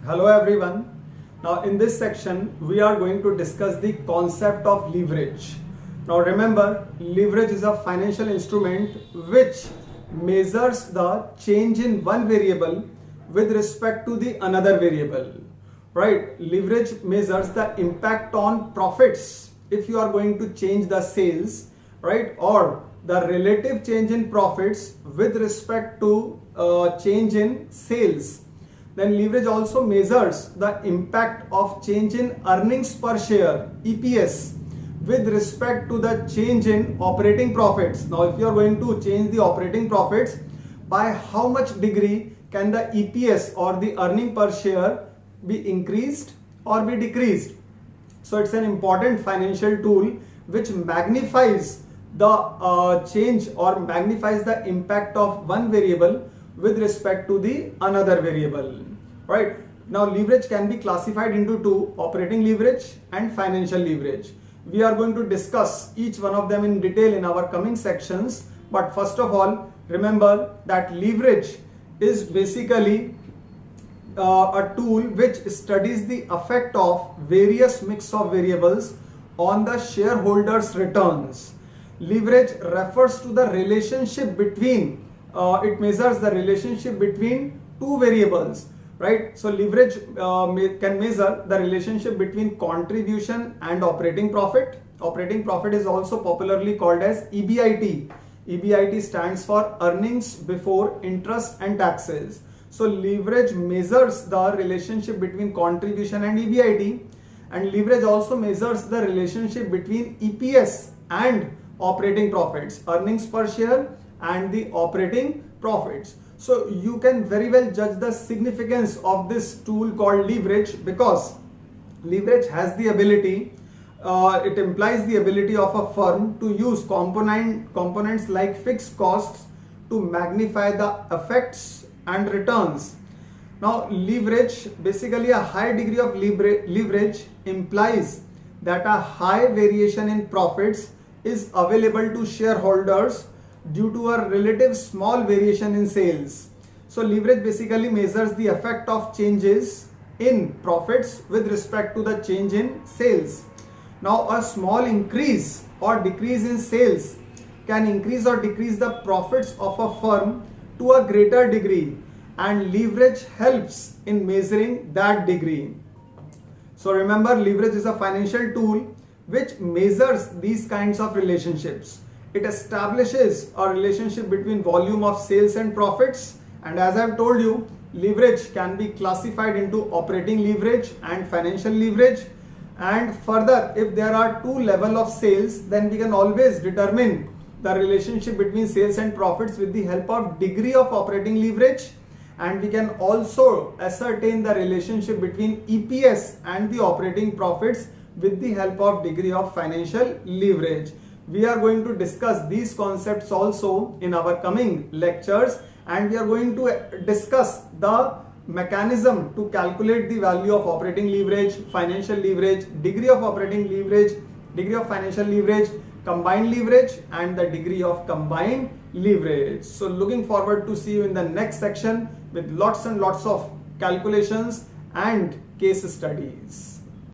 Hello everyone. Now in this section we are going to discuss the concept of leverage. Now remember, leverage is a financial instrument which measures the change in one variable with respect to the another variable. Right? Leverage measures the impact on profits if you are going to change the sales, right? Or the relative change in profits with respect to change in sales. Then leverage also measures the impact of change in earnings per share EPS with respect to the change in operating profits. Now if you are going to change the operating profits, by how much degree can the EPS or the earning per share be increased or be decreased? So it's an important financial tool which magnifies the change or magnifies the impact of one variable with respect to the another variable. Right? Now leverage can be classified into two: operating leverage and financial leverage. We are going to discuss each one of them in detail in our coming sections. But first of all, remember that leverage is basically a tool which studies the effect of various mix of variables on the shareholders' returns. Leverage refers to the relationship between, it measures the relationship between two variables, right? So leverage can measure the relationship between contribution and operating profit. Operating profit is also popularly called as EBIT. EBIT stands for earnings before interest and taxes. So leverage measures the relationship between contribution and EBIT, and leverage also measures the relationship between EPS and operating profits, earnings per share and the operating profits. So you can very well judge the significance of this tool called leverage, because leverage has the ability, it implies the ability of a firm to use components like fixed costs to magnify the effects and returns. Now leverage, basically a high degree of leverage implies that a high variation in profits is available to shareholders due to a relative small variation in sales. So leverage basically measures the effect of changes in profits with respect to the change in sales. Now a small increase or decrease in sales can increase or decrease the profits of a firm to a greater degree, and leverage helps in measuring that degree. So remember, leverage is a financial tool which measures these kinds of relationships. It establishes a relationship between volume of sales and profits, and as I have told you, leverage can be classified into operating leverage and financial leverage. And further, if there are two levels of sales, then we can always determine the relationship between sales and profits with the help of degree of operating leverage, and we can also ascertain the relationship between EPS and the operating profits with the help of degree of financial leverage. We are going to discuss these concepts also in our coming lectures, and we are going to discuss the mechanism to calculate the value of operating leverage, financial leverage, degree of operating leverage, degree of financial leverage, combined leverage, and the degree of combined leverage. So looking forward to see you in the next section with lots and lots of calculations and case studies.